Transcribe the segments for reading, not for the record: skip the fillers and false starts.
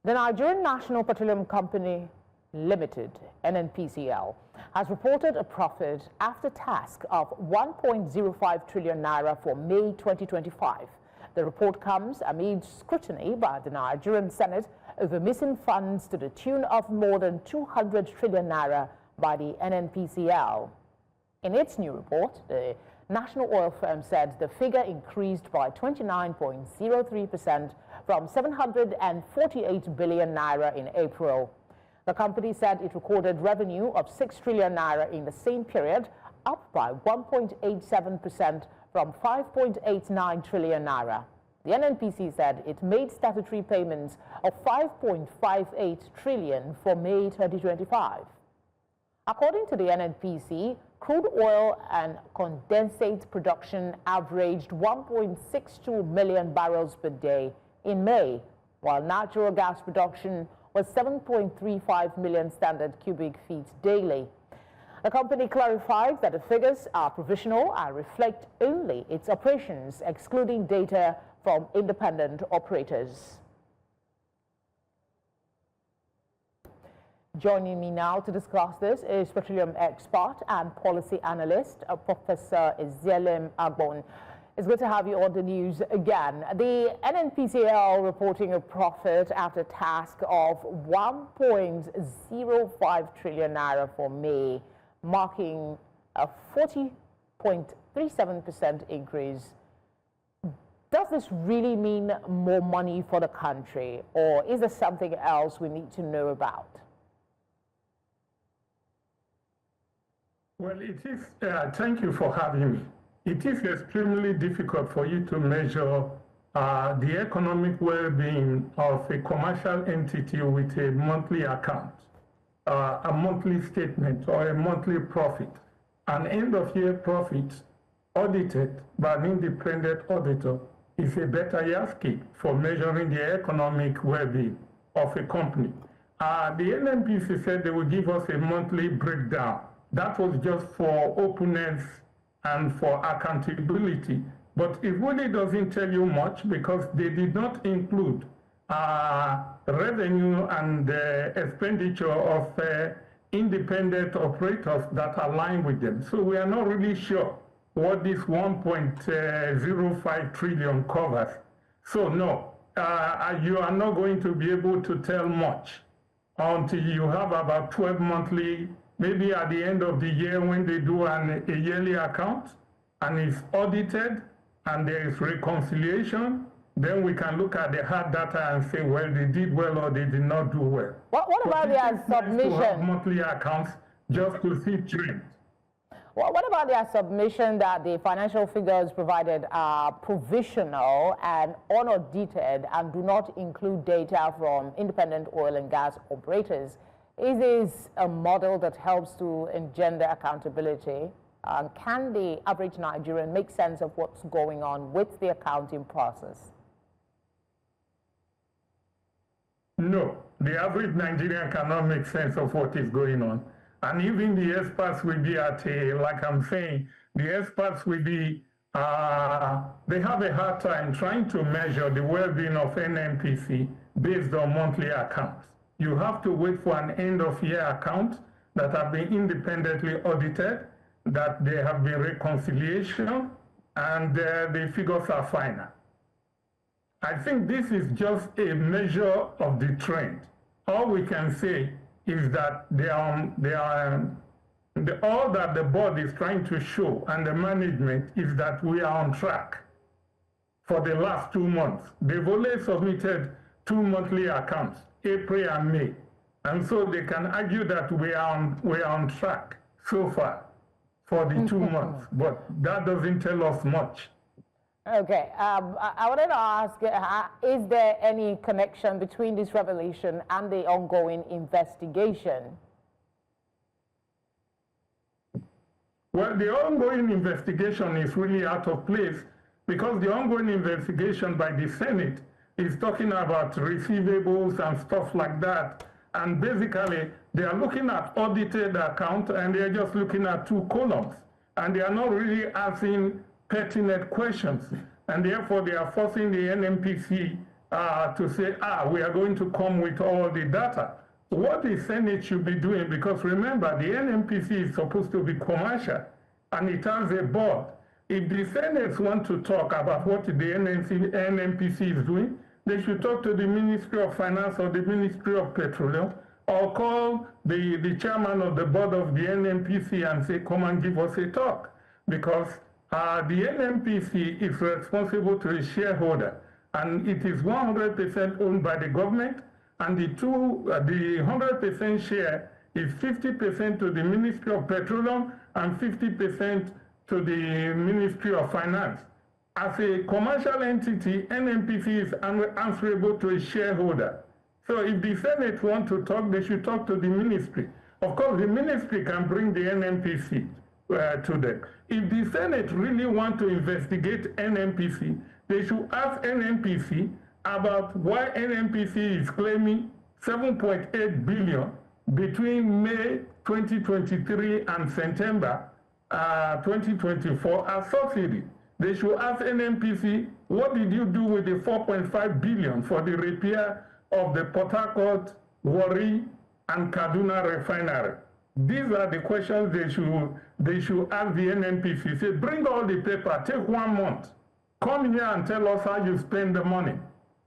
The Nigerian National Petroleum Company Limited, NNPCL, has reported a profit after tax of 1.05 trillion naira for May 2025. The report comes amid scrutiny by the Nigerian Senate over missing funds to the tune of more than 200 trillion naira by the NNPCL. In its new report, the national oil firm said the figure increased by 29.03% from 748 billion naira in April. The company said it recorded revenue of 6 trillion naira in the same period, up by 1.87% from 5.89 trillion naira. The NNPC said it made statutory payments of 5.58 trillion for May 2025. According to the NNPC, crude oil and condensate production averaged 1.62 million barrels per day in May, while natural gas production was 7.35 million standard cubic feet daily. The company clarified that the figures are provisional and reflect only its operations, excluding data from independent operators. Joining me now to discuss this is petroleum expert and policy analyst, Professor Izielen Agbon. It's good to have you on the news again. The NNPCL reporting a profit after tax of 1.05 trillion naira for May, marking a 40.37% increase. Does this really mean more money for the country, or is there something else we need to know about? Well, it is, thank you for having me. It is extremely difficult for you to measure the economic well-being of a commercial entity with a monthly account, a monthly statement, or a monthly profit. An end-of-year profit audited by an independent auditor is a better yardstick for measuring the economic well-being of a company. The NNPC said they will give us a monthly breakdown. That was just for openness and for accountability, but it really doesn't tell you much because they did not include revenue and expenditure of independent operators that align with them. So we are not really sure what this 1.05 trillion covers. So no, you are not going to be able to tell much until you have about 12 monthly. Maybe at the end of the year when they do a yearly account and it's audited and there is reconciliation, then we can look at the hard data and say, well, they did well or they did not do well. What about their submission? To have monthly accounts just to see trends. What about their submission that the financial figures provided are provisional and unaudited and do not include data from independent oil and gas operators? Is this a model that helps to engender accountability? Can the average Nigerian make sense of what's going on with the accounting process? No, the average Nigerian cannot make sense of what is going on. And even the experts will be at like I'm saying, the experts will be, they have a hard time trying to measure the well-being of NNPC based on monthly accounts. You have to wait for an end-of-year account that have been independently audited, that there have been reconciliation, and the figures are final. I think this is just a measure of the trend. All we can say is that all that the board is trying to show and the management is that we are on track for the last 2 months. They've only submitted 2 monthly accounts, April and May. And so they can argue that we are on track so far for the 2 months, but that doesn't tell us much. Okay, I wanted to ask, is there any connection between this revelation and the ongoing investigation? Well, the ongoing investigation is really out of place because the ongoing investigation by the Senate is talking about receivables and stuff like that. And basically, they are looking at audited account and they're just looking at 2 columns. And they are not really asking pertinent questions. And therefore, they are forcing the NNPC to say, we are going to come with all the data. What the Senate should be doing, because remember, the NNPC is supposed to be commercial, and it has a board. If the Senate want to talk about what the NNPC is doing, they should talk to the Ministry of Finance or the Ministry of Petroleum, or call the chairman of the board of the NNPC and say, come and give us a talk. Because the NNPC is responsible to a shareholder, and it is 100% owned by the government, and the 100% share is 50% to the Ministry of Petroleum and 50% to the Ministry of Finance. As a commercial entity, NNPC is answerable to a shareholder. So if the Senate want to talk, they should talk to the ministry. Of course, the ministry can bring the NNPC to them. If the Senate really want to investigate NNPC, they should ask NNPC about why NNPC is claiming 7.8 billion between May 2023 and September 2024 as subsidy. They should ask NNPC, what did you do with the 4.5 billion for the repair of the Port Harcourt, Warri, and Kaduna refinery? These are the questions they should ask the NNPC. Say, bring all the paper, take 1 month. Come here and tell us how you spend the money.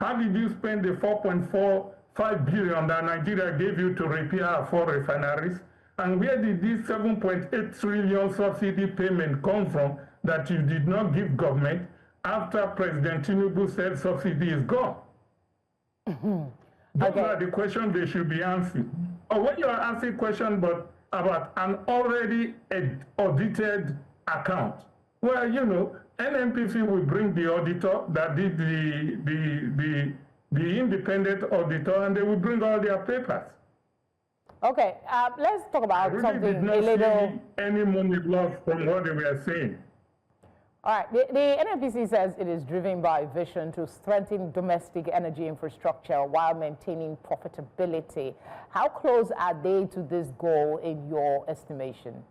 How did you spend the 4.45 billion that Nigeria gave you to repair our 4 refineries? And where did this 7.8 trillion subsidy payment come from that you did not give government after President Tinubu said subsidy is gone? Those are the questions they should be answering. Or when you are asking questions about an already audited account, well, you know, NNPC will bring the auditor that did the independent auditor, and they will bring all their papers. Okay, let's talk about something did not a little. See any money lost from what they were saying. All right, the NNPC says it is driven by a vision to strengthen domestic energy infrastructure while maintaining profitability. How close are they to this goal in your estimation?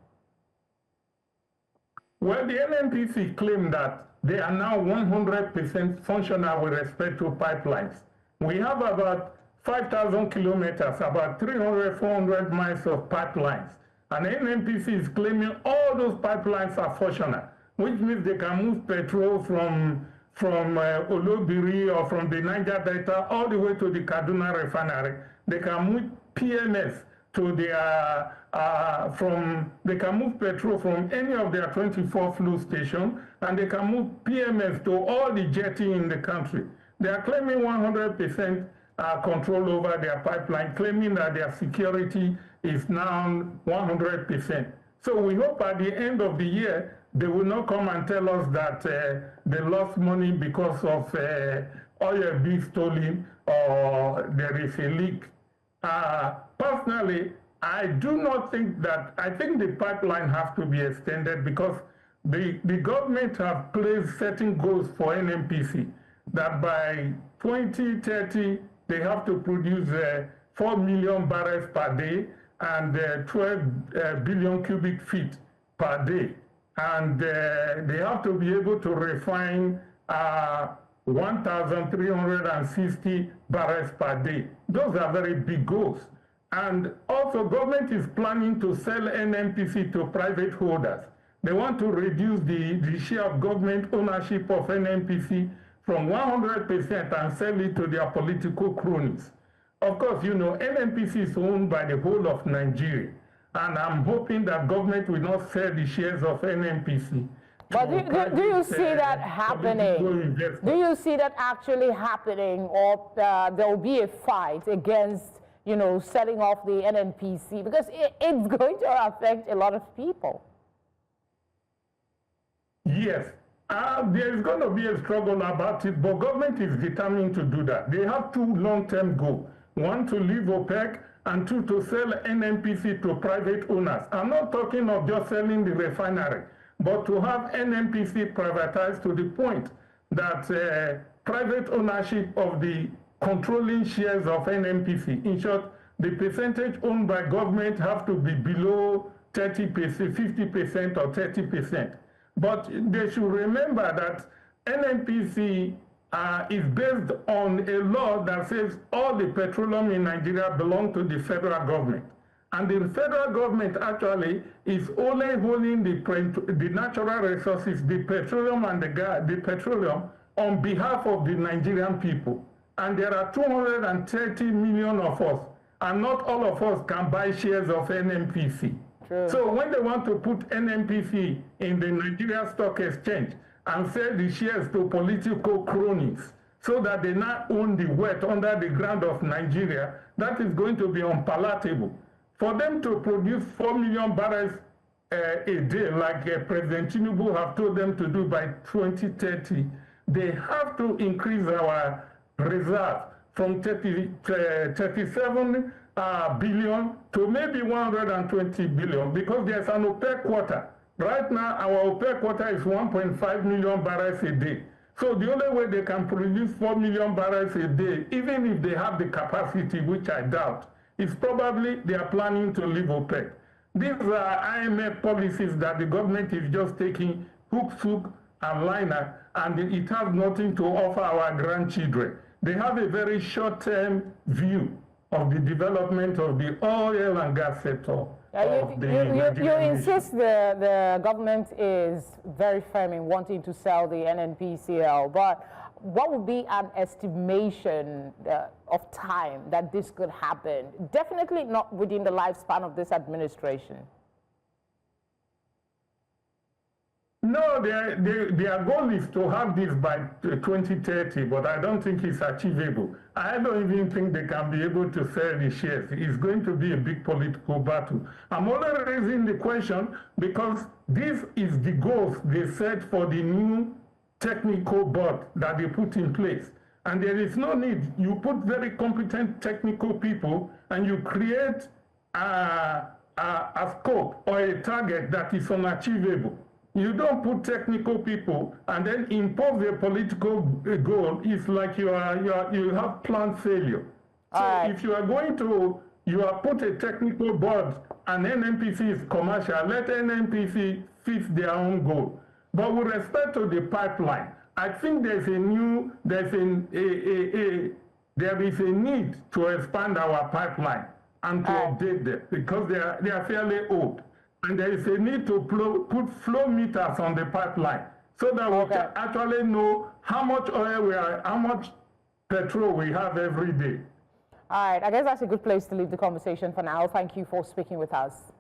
Well, the NNPC claim that they are now 100% functional with respect to pipelines. We have about 5,000 kilometers, about 300, 400 miles of pipelines. And NNPC is claiming all those pipelines are functional, which means they can move petrol from Olobiri or from the Niger Delta all the way to the Kaduna refinery. They can move PMS to their, they can move petrol from any of their 24 fuel stations, and they can move PMS to all the jetty in the country. They are claiming 100% control over their pipeline, claiming that their security is now 100%. So we hope at the end of the year, they will not come and tell us that they lost money because of oil being stolen or there is a leak. Personally, I do not think that, I think the pipeline has to be extended because the government have placed certain goals for NNPC that by 2030, they have to produce 4 million barrels per day and 12 billion cubic feet per day. And they have to be able to refine 1,360 barrels per day. Those are very big goals. And also government is planning to sell NNPC to private holders. They want to reduce the share of government ownership of NNPC from 100% and sell it to their political cronies. Of course, you know, NNPC is owned by the whole of Nigeria. And I'm hoping that government will not sell the shares of NNPC. But do you see that happening? Do you see that actually happening, or there will be a fight against, you know, selling off the NNPC? Because it's going to affect a lot of people. Yes, there is going to be a struggle about it, but government is determined to do that. They have 2 long-term goals. 1, to leave OPEC, and 2, to sell NNPC to private owners. I'm not talking of just selling the refinery, but to have NNPC privatized to the point that private ownership of the controlling shares of NNPC, in short, the percentage owned by government have to be below 30%, 50% or 30%. But they should remember that NNPC is based on a law that says all the petroleum in Nigeria belong to the federal government. And the federal government actually is only holding the natural resources, the petroleum and the gas, the petroleum, on behalf of the Nigerian people. And there are 230 million of us, and not all of us can buy shares of NNPC. True. So when they want to put NNPC in the Nigeria Stock Exchange and sell the shares to political cronies so that they now own the wealth under the ground of Nigeria, that is going to be unpalatable. For them to produce 4 million barrels a day, like President Tinubu have told them to do by 2030, they have to increase our reserve from 37 billion to maybe 120 billion, because there's an OPEC quota. Right now, our OPEC quota is 1.5 million barrels a day. So the only way they can produce 4 million barrels a day, even if they have the capacity, which I doubt, is probably they are planning to leave OPEC. These are IMF policies that the government is just taking hook and liner, and it has nothing to offer our grandchildren. They have a very short-term view of the development of the oil and gas sector. You insist the government is very firm in wanting to sell the NNPCL, but what would be an estimation of time that this could happen? Definitely not within the lifespan of this administration. No, their goal is to have this by 2030, but I don't think it's achievable. I don't even think they can be able to sell the shares. It's going to be a big political battle. I'm only raising the question because this is the goals they set for the new technical board that they put in place. And there is no need. You put very competent technical people and you create a scope or a target that is unachievable. You don't put technical people and then impose a political goal. It's like you have planned failure. So if you are going to, put a technical board and NNPC is commercial, let NNPC fit their own goal. But with respect to the pipeline, I think there is a need to expand our pipeline and to update them because they are fairly old. And there is a need to put flow meters on the pipeline so that we can actually know how much oil how much petrol we have every day. All right, I guess that's a good place to leave the conversation for now. Thank you for speaking with us.